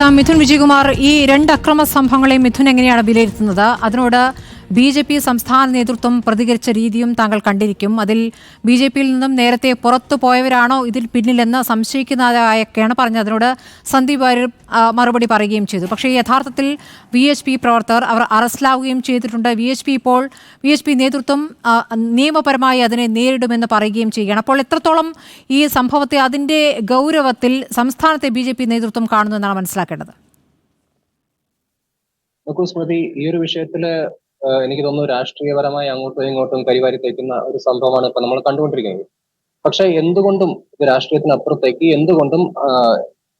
ചോദിക്കാം. മിഥുൻ വിജയകുമാർ, ഈ രണ്ട് അക്രമ സംഭവങ്ങളെ മിഥുൻ എങ്ങനെയാണ് വിലയിരുത്തുന്നത്? അതിനോട് ബി.ജെ.പി. സംസ്ഥാന നേതൃത്വം പ്രതികരിച്ച രീതിയും താങ്കൾ കണ്ടിരിക്കും. അതിൽ ബി.ജെ.പിയിൽ നിന്നും നേരത്തെ പുറത്തു പോയവരാണോ ഇതിൽ പിന്നിലെന്ന് സംശയിക്കുന്നതായൊക്കെയാണ് പറഞ്ഞത്. അതിനോട് സന്ദീപ് വാര്യർ മറുപടി പറയുകയും ചെയ്തു. പക്ഷേ യഥാർത്ഥത്തിൽ VHP പ്രവർത്തകർ അവർ അറസ്റ്റിലാവുകയും ചെയ്തിട്ടുണ്ട്. VHP നേതൃത്വം നിയമപരമായി അതിനെ നേരിടുമെന്ന് പറയുകയും ചെയ്യുകയാണ്. അപ്പോൾ എത്രത്തോളം ഈ സംഭവത്തെ അതിൻ്റെ ഗൗരവത്തിൽ സംസ്ഥാനത്തെ ബി.ജെ.പി. നേതൃത്വം കാണുന്നു എന്നാണ് മനസ്സിലാക്കേണ്ടത്? സ്മൃതി, ഈ ഒരു വിഷയത്തില് എനിക്ക് തോന്നുന്നു രാഷ്ട്രീയപരമായി അങ്ങോട്ടും ഇങ്ങോട്ടും കരിവാരി തേക്കുന്ന ഒരു സംഭവമാണ് ഇപ്പൊ നമ്മൾ കണ്ടുകൊണ്ടിരിക്കുന്നത്. പക്ഷെ എന്തുകൊണ്ടും ഇത് രാഷ്ട്രീയത്തിനപ്പുറത്തേക്ക് എന്തുകൊണ്ടും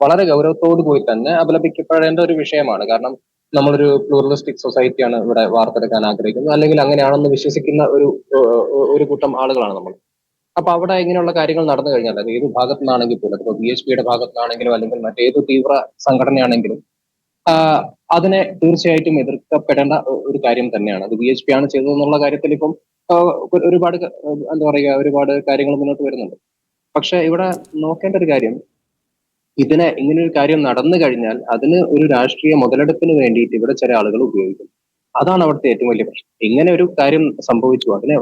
വളരെ ഗൗരവത്തോടു കൂടി തന്നെ അപലപിക്കപ്പെടേണ്ട ഒരു വിഷയമാണ്. കാരണം നമ്മളൊരു പ്ലൂറലിസ്റ്റിക് സൊസൈറ്റിയാണ് ഇവിടെ വാർത്തെടുക്കാൻ ആഗ്രഹിക്കുന്നത്, അല്ലെങ്കിൽ അങ്ങനെയാണെന്ന് വിശ്വസിക്കുന്ന ഒരു കൂട്ടം ആളുകളാണ് നമ്മൾ. അപ്പൊ അവിടെ ഇങ്ങനെയുള്ള കാര്യങ്ങൾ നടന്നു കഴിഞ്ഞാൽ അത് ഏത് ഭാഗത്തു നിന്നാണെങ്കിൽ പോലും, ഇപ്പോൾ VHPയുടെ ഭാഗത്തു നിന്നാണെങ്കിലും അല്ലെങ്കിൽ മറ്റേത് തീവ്ര സംഘടനയാണെങ്കിലും അതിനെ തീർച്ചയായിട്ടും എതിർക്കപ്പെടേണ്ട ഒരു കാര്യം തന്നെയാണ്. അത് VHP ആണ് ചെയ്തതെന്നുള്ള കാര്യത്തിൽ ഇപ്പം ഒരുപാട് ഒരുപാട് കാര്യങ്ങൾ മുന്നോട്ട് വരുന്നുണ്ട്. പക്ഷെ ഇവിടെ നോക്കേണ്ട ഒരു കാര്യം, ഇങ്ങനെ ഒരു കാര്യം നടന്നു കഴിഞ്ഞാൽ അതിന് ഒരു രാഷ്ട്രീയ മുതലെടുപ്പിന് വേണ്ടിയിട്ട് ഇവിടെ ചില ആളുകൾ ഉപയോഗിക്കും. അതാണ് അവിടുത്തെ ഏറ്റവും വലിയ പ്രശ്നം. ഇങ്ങനെ ഒരു കാര്യം സംഭവിച്ചു, അതിനെ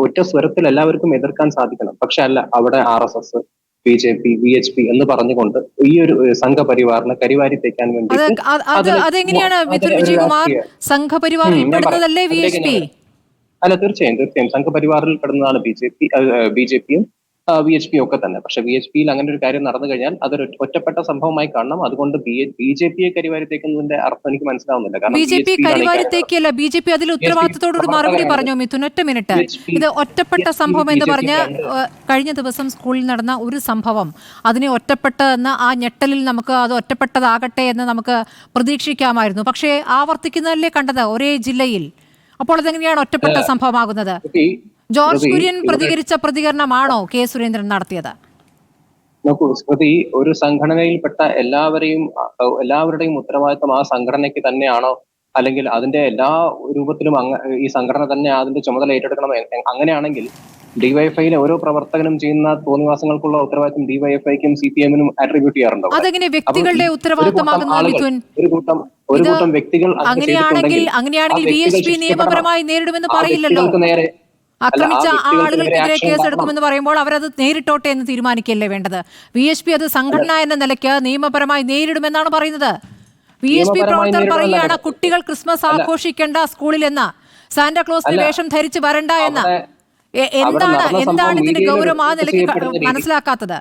ഒറ്റ സ്വരത്തിൽ എല്ലാവർക്കും എതിർക്കാൻ സാധിക്കണം. പക്ഷെ അല്ല, അവിടെ RSS, BJP, VHP എന്ന് പറഞ്ഞുകൊണ്ട് ഈ ഒരു സംഘപരിവാറിനെ കരിവാരി തേക്കാൻ വേണ്ടി അതെങ്ങനെയാണ് മിഥുൻ വിജയകുമാർ? സംഘപരിവാറിൽ പെടുന്നതല്ലേ VHP? അല്ല, തീർച്ചയായും സംഘപരിവാറിൽ പെടുന്നതാണ് BJPയും VHP ഒക്കെ തന്നെ. പക്ഷെ VHPയിൽ അങ്ങനെ ഒരു കാര്യം നടന്നു കഴിഞ്ഞാൽ അതൊരു ഒറ്റപ്പെട്ട സംഭവമായി കാണണം. അതുകൊണ്ട് BJPയെ കരിവാരിത്തേക്കുന്നതിന്റെ അർത്ഥം എനിക്ക് മനസ്സിലാവുന്നില്ല. കാരണം BJP കരിവാരിത്തേക്കല്ല, BJP അതിൽ ഉത്തരവാദിത്തത്തോടൊരു മറുപടി പറഞ്ഞു. മിഥുൻ, ഒറ്റ മിനിറ്റ്. ഇത് ഒറ്റപ്പെട്ട സംഭവം എന്ന് പറഞ്ഞ് കഴിഞ്ഞ ദിവസം സ്കൂളിൽ നടന്ന ഒരു സംഭവം, അതിനെ ഒറ്റപ്പെട്ടതെന്ന് ആ ഞെട്ടലിൽ നമുക്ക് അത് ഒറ്റപ്പെട്ടതാകട്ടെ എന്ന് നമുക്ക് പ്രതീക്ഷിക്കാമായിരുന്നു. പക്ഷേ ആവർത്തിക്കുന്നതല്ലേ കണ്ടത് ഒരേ ജില്ലയിൽ. അപ്പോൾ അതെങ്ങനെയാണ് ഒറ്റപ്പെട്ട സംഭവമാകുന്നത്? ജോർജ് കുര്യൻ പ്രതികരിച്ച പ്രതികരണമാണോ കെ സുരേന്ദ്രൻ നടത്തിയത്? നോക്കൂ സ്മൃതി, ഒരു സംഘടനയിൽപ്പെട്ട എല്ലാവരുടെയും ഉത്തരവാദിത്വം ആ സംഘടനയ്ക്ക് തന്നെയാണോ, അല്ലെങ്കിൽ അതിന്റെ എല്ലാ രൂപത്തിലും ഈ സംഘടന തന്നെ അതിന്റെ ചുമതല ഏറ്റെടുക്കണം? അങ്ങനെയാണെങ്കിൽ ഡിവൈഎഫ്ഐയിലെ ഓരോ പ്രവർത്തകനും ചെയ്യുന്ന തോന്നിവാസങ്ങൾക്കുള്ള ഉത്തരവാദിത്വം ഡിവൈഎഫ്ഐക്കും CPM-നും ആട്രിബ്യൂട്ട് ചെയ്യാറുണ്ടോ? അതെങ്ങനെ വ്യക്തികളുടെ ഉത്തരവാദിത്തമാകുന്നത്? ഒരു കൂട്ടം വ്യക്തികൾ അങ്ങനെയാണെങ്കിൽ VHP നിയമപരമായി നേരിടുമെന്ന് പറയില്ലല്ലോ. ആക്രമിച്ച ആളുകൾക്കെതിരെ കേസെടുക്കുമെന്ന് പറയുമ്പോൾ അവരത് നേരിട്ടോട്ടെ എന്ന് തീരുമാനിക്കല്ലേ വേണ്ടത്? VHP അത് സംഘടന എന്ന നിലയ്ക്ക് നിയമപരമായി നേരിടുമെന്നാണ് പറയുന്നത്. VHP പ്രവർത്തകർ പറയുകയാണ് കുട്ടികൾ ക്രിസ്മസ് ആഘോഷിക്കേണ്ട സ്കൂളിലെന്ന്, സാന്റാക്ലോസിന് വേഷം ധരിച്ച് വരണ്ട എന്ന്. എന്താണ് ഇതിന്റെ ഗൗരവം ആ നിലയ്ക്ക് മനസ്സിലാക്കാത്തത്?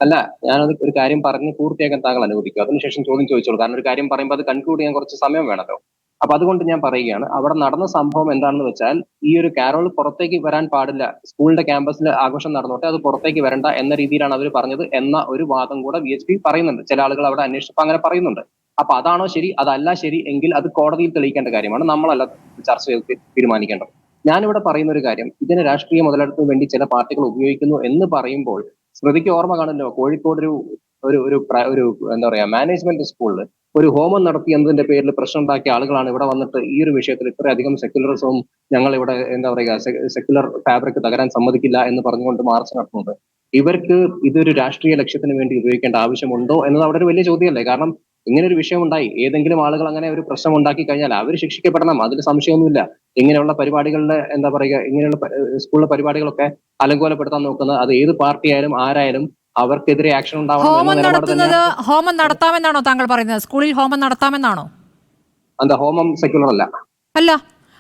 അല്ല, ഞാനത് ഒരു കാര്യം പറഞ്ഞ് പൂർത്തിയാക്കാൻ താങ്കൾ അനുവദിക്കും. അതിനുശേഷം ചോദ്യം ചോദിച്ചോളൂ. കാരണം ഒരു കാര്യം പറയുമ്പോൾ അത് കൺക്ലൂഡ് ചെയ്യാൻ കുറച്ച് സമയം വേണമല്ലോ. അപ്പൊ അതുകൊണ്ട് ഞാൻ പറയുകയാണ്, അവിടെ നടന്ന സംഭവം എന്താണെന്ന് വെച്ചാൽ, ഈ ഒരു കാരോൾ പുറത്തേക്ക് വരാൻ പാടില്ല, സ്കൂളിന്റെ ക്യാമ്പസിൽ ആഘോഷം നടന്നോട്ടെ, അത് പുറത്തേക്ക് വരണ്ട എന്ന രീതിയിലാണ് അവർ പറഞ്ഞത് എന്ന ഒരു വാദം കൂടെ VHP പറയുന്നുണ്ട്. ചില ആളുകൾ അവിടെ അന്വേഷിച്ചപ്പോൾ അങ്ങനെ പറയുന്നുണ്ട്. അപ്പൊ അതാണോ ശരി? അതല്ല ശരി എങ്കിൽ അത് കോടതിയിൽ തെളിയിക്കേണ്ട കാര്യമാണ്, നമ്മളല്ല ചർച്ച ചെയ്ത് തീരുമാനിക്കേണ്ടത്. ഞാനിവിടെ പറയുന്ന ഒരു കാര്യം, ഇതിന് രാഷ്ട്രീയ മുതലെടുപ്പിന് വേണ്ടി ചില പാർട്ടികൾ ഉപയോഗിക്കുന്നു എന്ന് പറയുമ്പോൾ സ്മൃതിക്ക് ഓർമ്മ കാണല്ലോ, കോഴിക്കോട് ഒരു എന്താ പറയാ മാനേജ്മെന്റ് സ്കൂളിൽ ഒരു ഹോമം നടത്തി എന്നതിന്റെ പേരിൽ പ്രശ്നം ഉണ്ടാക്കിയ ആളുകളാണ് ഇവിടെ വന്നിട്ട് ഈ ഒരു വിഷയത്തിൽ ഇത്രയധികം സെക്യുലറിസവും ഞങ്ങൾ ഇവിടെ എന്താ പറയുക സെക്യുലർ ഫാബ്രിക് തകരാൻ സമ്മതിക്കില്ല എന്ന് പറഞ്ഞുകൊണ്ട് മാർച്ച് നടത്തുന്നത്. ഇവർക്ക് ഇതൊരു രാഷ്ട്രീയ ലക്ഷ്യത്തിന് വേണ്ടി ഉപയോഗിക്കേണ്ട ആവശ്യമുണ്ടോ എന്നത് അവിടെ ഒരു വലിയ ചോദ്യമല്ലേ? കാരണം ഇങ്ങനെ ഒരു വിഷയം ഉണ്ടായി, ഏതെങ്കിലും ആളുകൾ അങ്ങനെ ഒരു പ്രശ്നം ഉണ്ടാക്കി കഴിഞ്ഞാൽ അവർ ശിക്ഷിക്കപ്പെടണം, അതിൽ സംശയമൊന്നുമില്ല. ഇങ്ങനെയുള്ള പരിപാടികളുടെ എന്താ പറയുക, ഇങ്ങനെയുള്ള സ്കൂളിലെ പരിപാടികളൊക്കെ അലങ്കോലപ്പെടുത്താൻ നോക്കുന്നത് അത് ഏത് പാർട്ടി ആയാലും ആരായാലും അവർക്കെതിരെ ആക്ഷൻ ഉണ്ടാവണം. ഹോമം നടത്താമെന്നാണോ താങ്കൾ പറയുന്നത്? സ്കൂളിൽ ഹോമം നടത്താമെന്നാണോ? എന്താ, ഹോമം സെക്യുലർ അല്ല.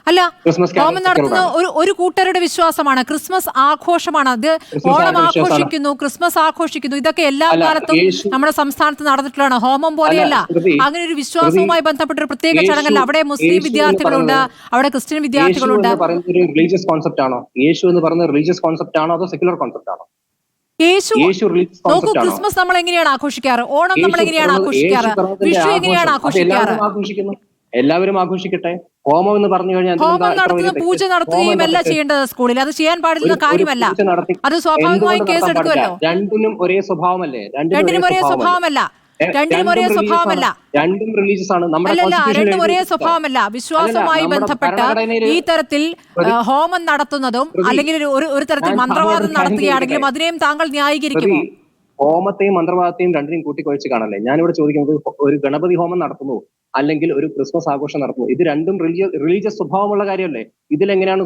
അല്ല, ഹോമം നടത്തുന്ന ഒരു കൂട്ടരുടെ വിശ്വാസമാണ്. ക്രിസ്മസ് ആഘോഷമാണ്, അത് ഓണം ആഘോഷിക്കുന്നു, ക്രിസ്മസ് ആഘോഷിക്കുന്നു, ഇതൊക്കെ എല്ലാ കാലത്തും നമ്മുടെ സംസ്ഥാനത്ത് നടന്നിട്ടുള്ളതാണ്. ഹോമം പോലെയല്ല, അങ്ങനെ ഒരു വിശ്വാസവുമായി ബന്ധപ്പെട്ട ഒരു പ്രത്യേക ചടങ്ങല്ല. അവിടെ മുസ്ലിം വിദ്യാർത്ഥികളുണ്ട്, അവിടെ ക്രിസ്ത്യൻ വിദ്യാർത്ഥികളുണ്ട്. റിലീജിയസ് കോൺസെപ്റ്റ് ആണോ യേശു എന്ന് പറയുന്നത്? റിലീജിയസ് കോൺസെപ്റ്റ് ആണോ അതോ സെക്യുലർ കോൺസെപ്റ്റ് ആണോ? നോക്കൂ, ക്രിസ്മസ് നമ്മൾ എങ്ങനെയാണ് ആഘോഷിക്കാറ്? ഓണം നമ്മൾ എങ്ങനെയാണ് ആഘോഷിക്കാറ്? വിഷു എങ്ങനെയാണ് ആഘോഷിക്കാറ്? എല്ലാവരും ആഘോഷിക്കട്ടെ. ഹോമം എന്ന് പറഞ്ഞു കഴിഞ്ഞാൽ ഹോമം നടത്തുക, പൂജ നടത്തുകയും അല്ല ചെയ്യേണ്ടത് സ്കൂളിൽ. അത് ചെയ്യാൻ പാടില്ല കാര്യമല്ല, അത് സ്വാഭാവികമായും കേസെടുക്കുമല്ലോ. രണ്ടിനും ഒരേ സ്വഭാവമല്ലേ? രണ്ടിനും ഒരേ സ്വഭാവമല്ല. രണ്ടും റിലീജിയസ് ആണ്. രണ്ടും ഒരേ സ്വഭാവമല്ല. വിശ്വാസവുമായി ബന്ധപ്പെട്ട് ഈ തരത്തിൽ ഹോമം നടത്തുന്നതും അല്ലെങ്കിൽ ഒരു തരത്തിൽ മന്ത്രവാദം നടത്തുകയാണെങ്കിലും അതിനെയും താങ്കൾ ന്യായീകരിക്കുമോ? ഹോമത്തെയും മന്ത്രവാദത്തെയും രണ്ടിനെയും കൂട്ടിക്കുഴച്ച് കാണല്ലേ. ഞാനിവിടെ ചോദിക്കുന്നത് ഒരു ഗണപതി ഹോമം നടത്തുന്നു അല്ലെങ്കിൽ ഒരു ക്രിസ്മസ് ആഘോഷം നടത്തുന്നു, ഇത് രണ്ടും റിലീജിയസ് സ്വഭാവമുള്ള കാര്യമല്ലേ? ഇതിലെങ്ങനെയാണ്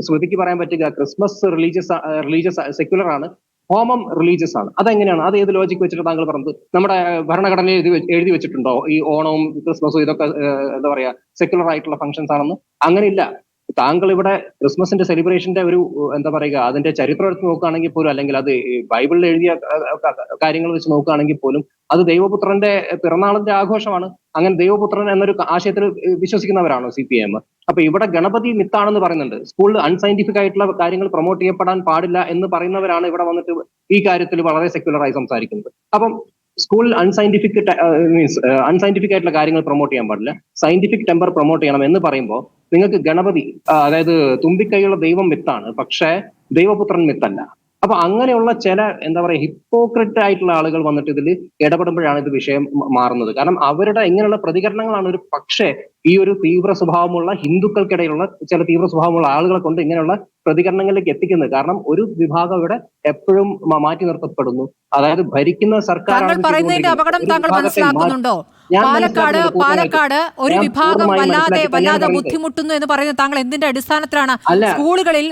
ശ്രുതിക്ക് പറയാൻ പറ്റുക ക്രിസ്മസ് റിലീജിയസ് സെക്യുലർ ആണ്, ഹോമം റിലീജിയസ് ആണ്? അതെങ്ങനെയാണ്? അത് ഏത് ലോജിക്ക് വെച്ചിട്ട് താങ്കൾ പറഞ്ഞത്? നമ്മുടെ ഭരണഘടനയിൽ എഴുതി വെച്ചിട്ടുണ്ടോ ഈ ഓണവും ക്രിസ്മസും ഇതൊക്കെ എന്താ പറയാ സെക്യുലർ ആയിട്ടുള്ള ഫംഗ്ഷൻസ് ആണെന്ന്? അങ്ങനെയില്ല. താങ്കൾ ഇവിടെ ക്രിസ്മസിന്റെ സെലിബ്രേഷന്റെ ഒരു എന്താ പറയുക അതിന്റെ ചരിത്രം എടുത്ത് നോക്കുകയാണെങ്കിൽ പോലും, അല്ലെങ്കിൽ അത് ബൈബിളിൽ എഴുതിയ കാര്യങ്ങൾ വെച്ച് നോക്കുകയാണെങ്കിൽ പോലും അത് ദൈവപുത്രന്റെ പിറന്നാളിന്റെ ആഘോഷമാണ്. അങ്ങനെ ദൈവപുത്രൻ എന്നൊരു ആശയത്തിൽ വിശ്വസിക്കുന്നവരാണോ CPIM? അപ്പൊ ഇവിടെ ഗണപതി മിത്താണെന്ന് പറയുന്നുണ്ട്. സ്കൂളിൽ അൺസയന്റിഫിക് ആയിട്ടുള്ള കാര്യങ്ങൾ പ്രൊമോട്ട് ചെയ്യപ്പെടാൻ പാടില്ല എന്ന് പറയുന്നവരാണ് ഇവിടെ വന്നിട്ട് ഈ കാര്യത്തിൽ വളരെ സെക്യുലറായി സംസാരിക്കുന്നത്. അപ്പം സ്കൂളിൽ അൺസയന്റിഫിക് ആയിട്ടുള്ള കാര്യങ്ങൾ പ്രൊമോട്ട് ചെയ്യാൻ പാടില്ല, സയന്റിഫിക് ടെമ്പർ പ്രൊമോട്ട് ചെയ്യണം എന്ന് പറയുമ്പോൾ നിങ്ങൾക്ക് ഗണപതി അതായത് തുമ്പിക്കൈയുള്ള ദൈവം മിത്താണ്, പക്ഷേ ദൈവപുത്രൻ മിത്തല്ല. അപ്പൊ അങ്ങനെയുള്ള ചില എന്താ പറയുക ഹിപ്പോക്രിറ്റ് ആയിട്ടുള്ള ആളുകൾ വന്നിട്ട് ഇതിൽ ഇടപെടുമ്പോഴാണ് ഇത് വിഷയം മാറുന്നത്. കാരണം അവരുടെ ഇങ്ങനെയുള്ള പ്രതികരണങ്ങളാണ് ഒരു പക്ഷേ ഈ ഒരു തീവ്ര സ്വഭാവമുള്ള ഹിന്ദുക്കൾക്കിടയിലുള്ള ചില തീവ്ര സ്വഭാവമുള്ള ആളുകളെ കൊണ്ട് ഇങ്ങനെയുള്ള പ്രതികരണങ്ങളിലേക്ക് എത്തിക്കുന്നത്. കാരണം ഒരു വിഭാഗം ഇവിടെ എപ്പോഴും മാറ്റി നിർത്തപ്പെടുന്നു. അതായത് ഭരിക്കുന്ന സർക്കാർ പറയുന്നതിന്റെ അപകടം താങ്കൾ മനസ്സിലാക്കുന്നുണ്ടോ? പാലക്കാട് ഒരു വിഭാഗം വല്ലാതെ ബുദ്ധിമുട്ടുന്നു എന്ന് പറയുന്നത് താങ്കൾ എന്തിന്റെ അടിസ്ഥാനത്തിലാണ്? സ്കൂളുകളിൽ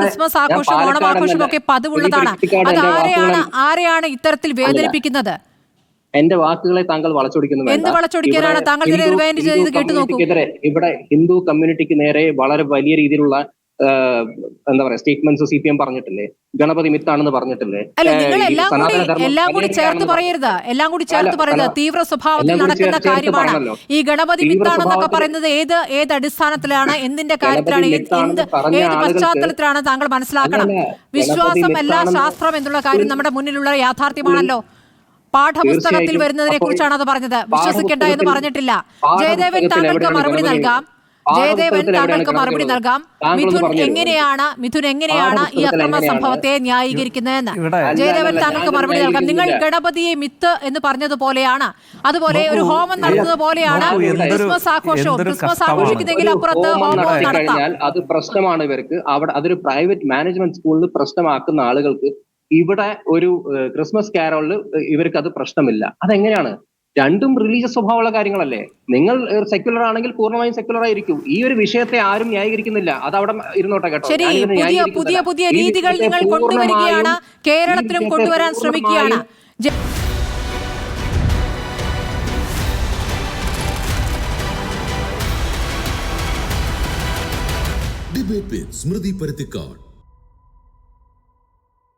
ക്രിസ്മസ് ആഘോഷം ഓണമാഘോഷം ഒക്കെ പതിവുള്ളതാണ്. അത് ആരെയാണ് ഇത്തരത്തിൽ വേദനിപ്പിക്കുന്നത്? എന്റെ വാക്കുകളെ താങ്കൾ വളച്ചൊടിക്കുന്നു. എന്ത് വളച്ചൊടിക്കാനാണ്? താങ്കൾ കേട്ടു നോക്കൂ. ഇവിടെ ഹിന്ദു കമ്മ്യൂണിറ്റിക്ക് നേരെ വളരെ വലിയ രീതിയിലുള്ള എന്താ പറയാ സ്റ്റേറ്റ്മെന്റ്സ് CPM പറഞ്ഞിട്ടില്ലേ? ഗണപതി മിത്താണെന്ന് പറഞ്ഞിട്ടില്ലേ? അല്ല, നിങ്ങൾ എല്ലാം കൂടി ചേർത്ത് പറയരുത്. തീവ്ര സ്വഭാവത്തിൽ നടക്കുന്ന കാര്യമാണ് ഈ ഗണപതി മിത്താണെന്നൊക്കെ പറയുന്നത്. ഏത് അടിസ്ഥാനത്തിലാണ്, എന്തിന്റെ കാര്യത്തിലാണ്, ഏത് പശ്ചാത്തലത്തിലാണ് താങ്കൾ മനസ്സിലാക്കണം. വിശ്വാസം അല്ല ശാസ്ത്രം എന്നുള്ള കാര്യം നമ്മുടെ മുന്നിലുള്ള യാഥാർത്ഥ്യമാണല്ലോ. പാഠപുസ്തകത്തിൽ വരുന്നതിനെ കുറിച്ചാണ് അത് പറഞ്ഞത്. വിശ്വസിക്കേണ്ട എന്ന് പറഞ്ഞിട്ടില്ല. ജയദേവൻ താങ്കൾക്ക് മറുപടി നൽകാം. മിഥുൻ എങ്ങനെയാണ് ഈ അക്രമ സംഭവത്തെ ന്യായീകരിക്കുന്നതെന്ന് ജയദേവൻ താങ്കൾക്ക് മറുപടി നൽകാം. നിങ്ങൾ ഗണപതിയെ മിത്ത് എന്ന് പറഞ്ഞതുപോലെയാണ്, അതുപോലെ ഒരു ഹോമം നടത്തുന്നത് പോലെയാണ് ക്രിസ്മസ് ആഘോഷിക്കുന്നെങ്കിൽ അപ്പുറത്ത് ഹോമം നടത്താം. അത് പ്രശ്നമാണ് ഇവർക്ക്. അവിടെ അതൊരു പ്രൈവറ്റ് മാനേജ്മെന്റ് സ്കൂളിൽ പ്രശ്നമാക്കുന്ന ആളുകൾക്ക് ഇവിടെ ഒരു ക്രിസ്മസ് കാരോളിൽ ഇവർക്ക് അത് പ്രശ്നമില്ല. അതെങ്ങനെയാണ്? രണ്ടും റിലീജിയസ് സ്വഭാവമുള്ള കാര്യങ്ങളല്ലേ. നിങ്ങൾ സെക്യുലർ ആണെങ്കിൽ പൂർണ്ണമായും സെക്യുലർ ആയിരിക്കും. ഈ ഒരു വിഷയത്തെ ആരും ന്യായീകരിക്കുന്നില്ല. അത് അവിടെ ഇരുന്നോട്ടെ കേട്ടോ. ശരി, പുതിയ രീതികൾ നിങ്ങൾ കൊണ്ടുവരികയാണ്, കേരളത്തിലും കൊണ്ടുവരാൻ ശ്രമിക്കുകയാണ്. ഡിബേറ്റ് വിത്ത് സ്മൃതി പരുത്തിക്കാട്.